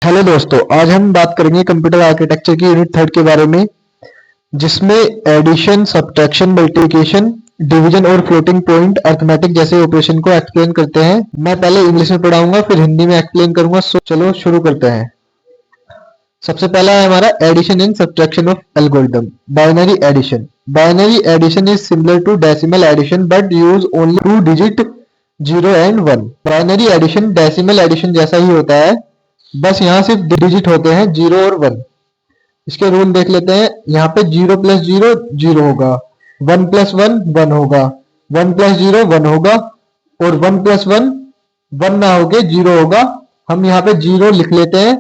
Hello दोस्तों, आज हम बात करेंगे कंप्यूटर आर्किटेक्चर की यूनिट थर्ड के बारे में, जिसमें एडिशन, सब्ट्रैक्शन, मल्टीप्लिकेशन, डिवीजन और फ्लोटिंग पॉइंट अर्थमेटिक जैसे ऑपरेशन को एक्सप्लेन करते हैं। मैं पहले इंग्लिश में पढ़ाऊंगा, फिर हिंदी में एक्सप्लेन करूंगा। चलो शुरू करते हैं। सबसे पहला है हमारा addition and subtraction of algorithm. Binary addition. Binary addition is similar to decimal addition but use only two digit 0 and 1। Binary addition decimal addition जैसा ही होता है, बस यहाँ सिर्फ डिजिट होते हैं 0 और 1। इसके रूल देख लेते हैं। यहाँ पे 0 प्लस 0 0 होगा, 1 प्लस 1 1 होगा, 1 प्लस 0 1 होगा और 1 प्लस 1 1 ना होके 0 होगा। हम यहाँ पे 0 लिख लेते हैं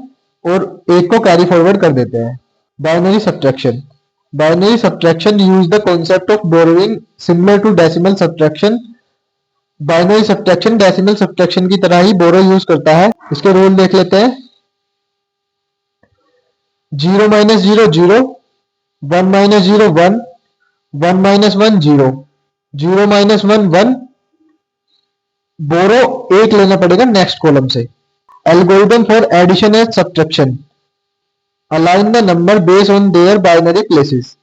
और 1 को कैरी फॉरवर्ड कर देते हैं। Binary subtraction. Binary subtraction use the concept of borrowing similar to decimal subtraction. Binary subtraction decimal subtraction की तरह ही बोरो यूज करता है। इसके रूल देख लेते हैं। 0 minus 0 0, 1 minus 0 1, 1 minus 1 0, 0 minus 1 1। Borrow 1 लेना पड़ेगा नेक्स्ट कॉलम से। Algorithm for addition and subtraction. Align the number based on their binary places.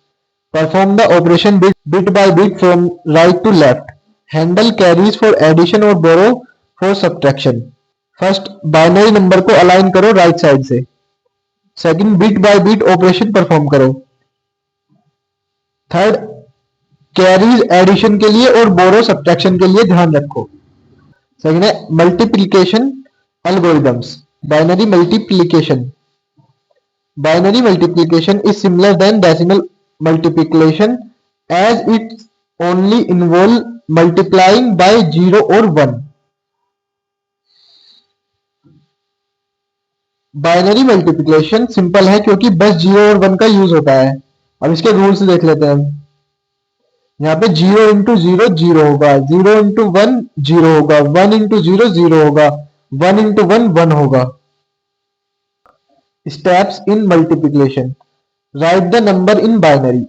Perform the operation bit by bit from right to left. Handle carries for addition और borrow for subtraction. First, binary number को align करो right side से। Second, bit by bit operation perform करो। Third, carries addition के लिए और बोरो subtraction के लिए ध्यान रखो। सेकंड है multiplication algorithms. Binary multiplication. Binary multiplication is similar then decimal multiplication as it only involve multiplying by 0 और 1। बाइनरी मल्टीप्लिकेशन सिंपल है क्योंकि बस 0 और 1 का यूज होता है। अब इसके रूल्स देख लेते हैं हम। यहाँ पे 0 इंटू 0 0 होगा, 0 इंटू 1 0 होगा, 1 इंटू 0 0 होगा, 1 इंटू 1 1 होगा। Steps in multiplication. Write the number in binary.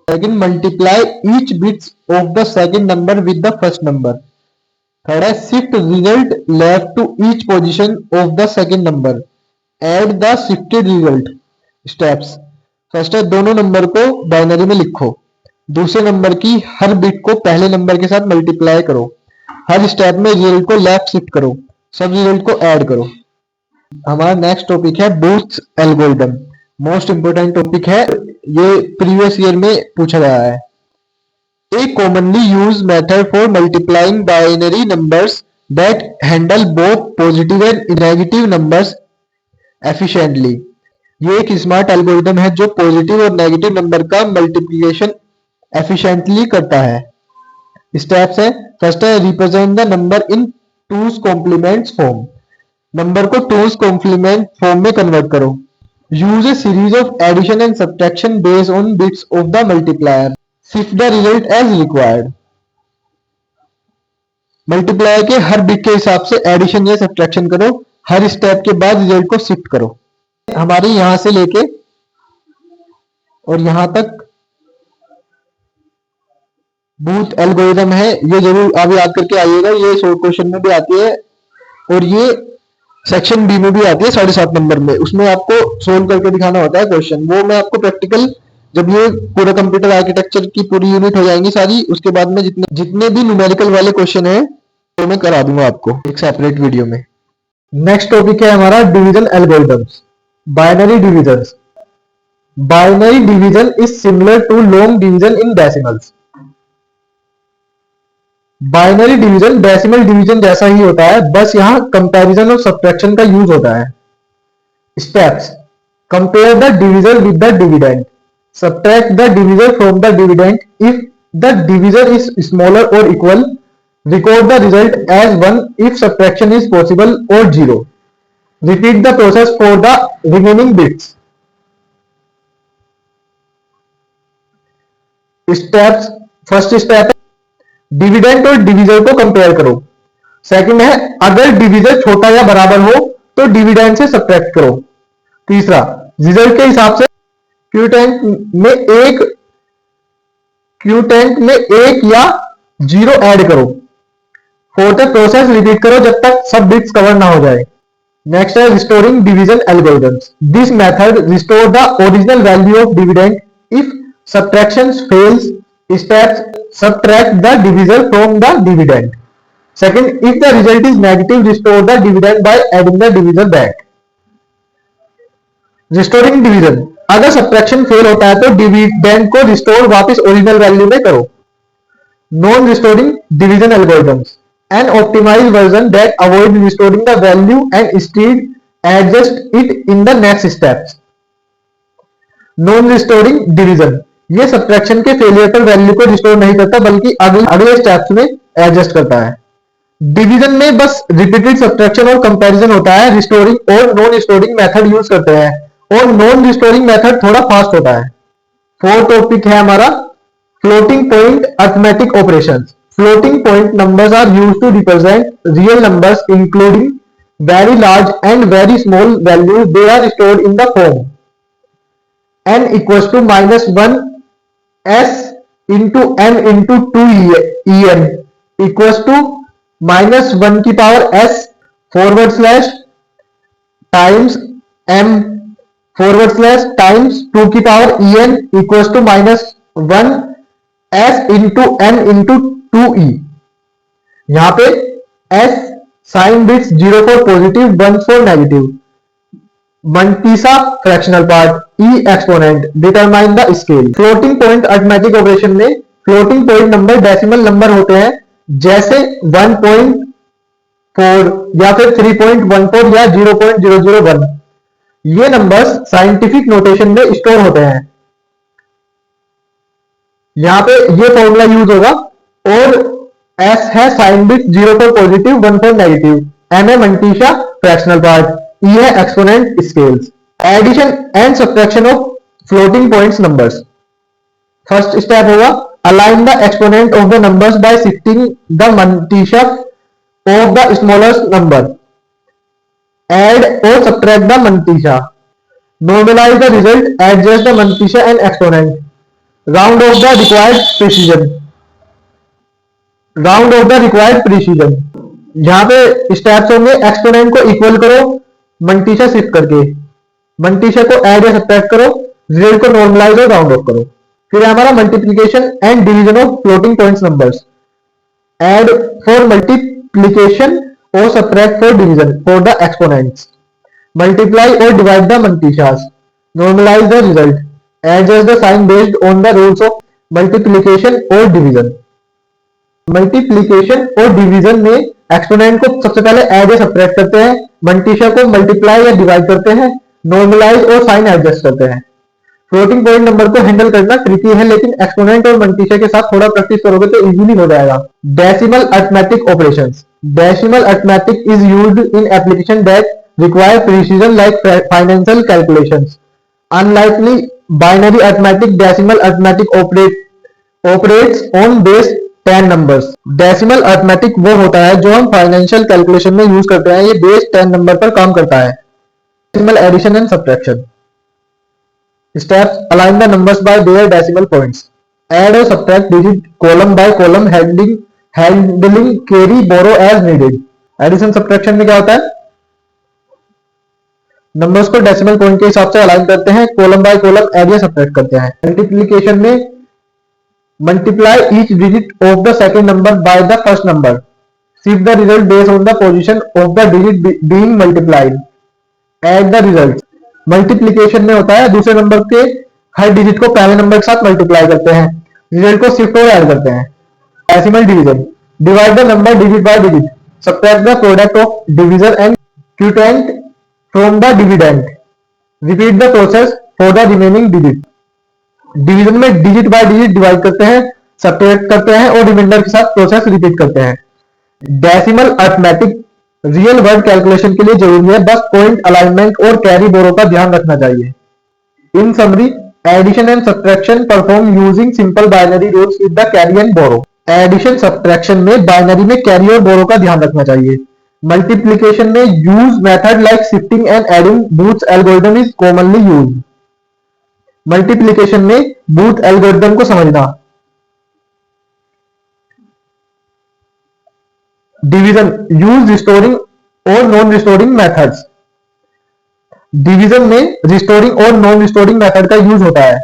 Second, multiply each bits of the second number with the first number. Third है shift result left to each position of the second number. Add the shifted result. Steps. First है दोनों number को binary में लिखो। दूसरे number की हर bit को पहले नंबर के साथ मल्टीप्लाई करो। हर स्टेप में रिजल्ट को लेफ्ट शिफ्ट करो, सब रिजल्ट को ऐड करो। हमारा नेक्स्ट टॉपिक है boost algorithm. Most important topic है, ये प्रीवियस ईयर में पूछा गया है। A commonly used method for multiplying binary numbers that handle both positive and negative numbers efficiently। ये एक स्मार्ट एल्गोरिथम है जो पॉजिटिव और नेगेटिव नंबर का मल्टीप्लिकेशन एफिशिएंटली करता है। स्टेप्स है। फर्स्ट है represent the number in two's complements form. Number को टूज कॉम्प्लीमेंट फॉर्म में कन्वर्ट करो। Use a series of addition and subtraction based on bits of the multiplier. Shift the result as required. Multiplier के हर bit के हिसाब से addition या subtraction करो। हर स्टेप के बाद रिजल्ट को शिफ्ट करो। हमारी यहां से लेके और यहां तक बूथ एल्गोरिथम है, ये जरूर आप याद करके आइएगा। ये शॉर्ट क्वेश्चन में भी आती है और ये सेक्शन बी में भी आती है 7.5 नंबर में। उसमें आपको सोल्व करके दिखाना होता है क्वेश्चन। वो मैं आपको प्रैक्टिकल, जब ये पूरा कंप्यूटर आर्किटेक्चर की पूरी यूनिट हो जाएंगी सारी, उसके बाद में जितने भी न्यूमेरिकल वाले क्वेश्चन है तो मैं करा दूंगा आपको एक सेपरेट वीडियो में। नेक्स्ट टॉपिक है हमारा division algorithms. Binary division. Binary division is similar to long division in decimals. Binary division decimal division जैसा ही होता है, बस यहां कंपैरिजन और सब्ट्रैक्शन का यूज होता है। Steps. Compare the divisor with the dividend. Subtract the divisor from the dividend if the divisor is smaller और equal. Record the result as 1 if subtraction is possible और 0। Repeat the process for the remaining bits. Steps. First step है dividend और divisor को compare करो। Second है अगर divisor छोटा या बराबर हो तो डिविडेंड से सब्ट्रैक्ट करो। तीसरा, रिजल्ट के हिसाब से क्यूटेंट में एक या 0 ऐड करो। फोर्थ प्रोसेस रिपीट करो जब तक सब बिट्स कवर ना हो जाए। Next is restoring division algorithms. This method restore the original value of dividend. If subtractions fails, steps subtract the divisor from the dividend. Second, if the result is negative, restore the dividend by adding the divisor back. Restoring division, अगर subtraction fail होता है तो dividend को restore वापस original value में करो. Non restoring division algorithms, an optimized version that avoids restoring the value and instead adjust it in the next steps. Non restoring division, ये subtraction के फेलियर पर वैल्यू को रिस्टोर नहीं करता बल्कि अगले स्टेप्स में एडजस्ट करता है. डिवीजन में बस रिपीटेड सब्ट्रैक्शन और कंपैरिजन होता है. रिस्टोरिंग और नॉन रिस्टोरिंग मेथड यूज करते हैं और नॉन रिस्टोरिंग मेथड थोड़ा फास्ट होता है. फोर्थ टॉपिक है हमारा floating point arithmetic operations. Floating point numbers are used to represent real numbers including very large and very small values. They are stored in the form n equals to -1 s into m into 2 en equals to -1 की power s forward slash times m forward slash times 2 की power en equals to -1 s into m into 2e. यहां पे s sign bits 0 for positive 1 for negative. Mantissa fractional part, E exponent, determine the scale. Floating point arithmetic operation में floating point number decimal number होते हैं जैसे 1.4 या फिर 3.14 या 0.001. ये नंबर्स साइंटिफिक नोटेशन में स्टोर होते हैं. यहां पे ये फॉर्मूला यूज होगा और S है sign bit 0 for positive 1 for negative. M है मंटीशा फ्रैक्शनल पार्ट, E है exponent scales. Addition and subtraction of floating points numbers. First step होगा align the exponent of the numbers by shifting the mantissa of the smallest number. Add और subtract the mantissa. Normalise the result, adjust the mantissa and exponent. Round off the required precision. Round off the required precision. यहां पे steps होंगे exponent को equal करो मंटीशा shift करके, मंटीशा को add या subtract करो, रिजल्ट को नॉर्मलाइज और राउंड ऑफ करो. फिर हमारा multiplication and division of floating points numbers. Add for multiplication और subtract for division for the exponents. Multiply और divide the mantissas. Normalise the result. Adjust the sign based on the rules of multiplication और division. Multiplication और division में exponent को सबसे पहले add या subtract करते हैं, मंटीशा को मल्टीप्लाई या डिवाइड करते हैं, नॉर्मलाइज और साइन एडजस्ट करते हैं. फ्लोटिंग पॉइंट नंबर को हैंडल करना ट्रिकी है लेकिन एक्सपोनेंट और मंटीशा के साथ थोड़ा प्रैक्टिस करोगे तो इजीली हो जाएगा. Decimal arithmetic operations. Decimal arithmetic is used in application that require precision like financial calculations. Unlikely binary arithmetic, decimal arithmetic operates on base 10 numbers. Decimal arithmetic वो होता है जो हम फाइनेंशियल कैलकुलेशन में यूज करते हैं. ये बेस 10 नंबर पर काम करता है. Decimal addition and subtraction. Steps align the numbers by their decimal points. Add और subtract digit column by column, handling carry borrow as needed. Addition subtraction में क्या होता है, नंबर्स को डेसिमल पॉइंट के हिसाब से अलाइन करते हैं, कॉलम बाय कॉलम ऐड या सब्ट्रैक्ट करते हैं. मल्टीप्लिकेशन में multiply each digit of the second number by the first number. Shift the result based on the position of the digit being multiplied. Add the results. Multiplication में होता है दूसरे number के हर digit को पहले नंबर के साथ मल्टीप्लाई करते हैं, रिजल्ट को शिफ्ट और ऐड करते हैं. Decimal division. Divide the number digit by digit. Subtract the product of division and quotient from the dividend. Repeat the process for the remaining digit. Division में digit by digit divide करते हैं, subtract करते हैं और reminder के साथ process repeat करते हैं. Decimal arithmetic real world calculation के लिए जरूरी है, बस पॉइंट अलाइनमेंट और कैरी बोरो का ध्यान रखना चाहिए. In summary, addition and subtraction perform using simple binary rules with the carry and borrow. Addition subtraction में बाइनरी में कैरी और बोरो का ध्यान रखना चाहिए. मल्टीप्लिकेशन में use method like shifting and adding. Booth algorithm is commonly used. Multiplication में Booth algorithm को समझना. डिवीजन यूज रिस्टोरिंग और नॉन रिस्टोरिंग मेथड्स. डिवीजन में रिस्टोरिंग और नॉन रिस्टोरिंग मेथड का यूज होता है।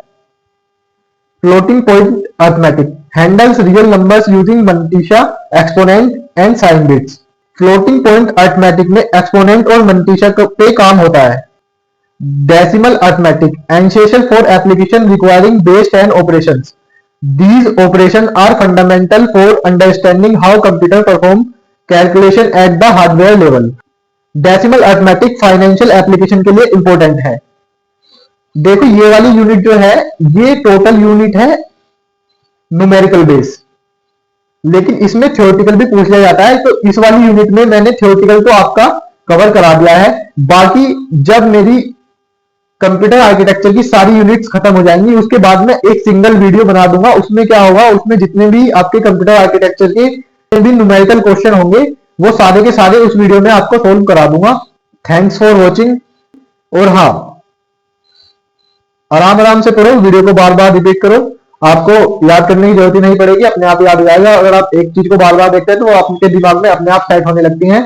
Floating point arithmetic handles real numbers using mantissa, exponent and sign bits. Floating point arithmetic में एक्सपोनेंट और मंटीशा पे काम होता है। Decimal arithmetic essential for application requiring base 10 operations. These operations are fundamental for understanding how computer perform calculation at the hardware level. Decimal arithmetic financial application के लिए important है। देखो ये वाली यूनिट जो है ये टोटल यूनिट है न्यूमेरिकल बेस, लेकिन इसमें थ्योरेटिकल भी पूछ लिया जाता है। तो इस वाली यूनिट में मैंने थ्योरेटिकल तो आपका कवर करा दिया है। बाकी जब मेरी कंप्यूटर आर्किटेक्चर की सारी यूनिट्स खत्म हो जाएंगी उसके बाद मैं एक सिंगल वीडियो बना दूंगा। उसमें क्या होगा, उसमें जितने भी आपके कंप्यूटर आर्किटेक्चर के भी न्यूमेरिकल क्वेश्चन होंगे वो सारे के सारे उस वीडियो में आपको सोल्व करा दूंगा। Thanks for watching. और हाँ, आराम आराम से पढ़ो, वीडियो को बार बार रिपीट करो, आपको याद करने की जरूरत ही नहीं पड़ेगी, अपने आप याद हो जाएगा। अगर आप एक चीज को बार बार देखते हैं तो वो आपके दिमाग में अपने आप सेट होने लगती है।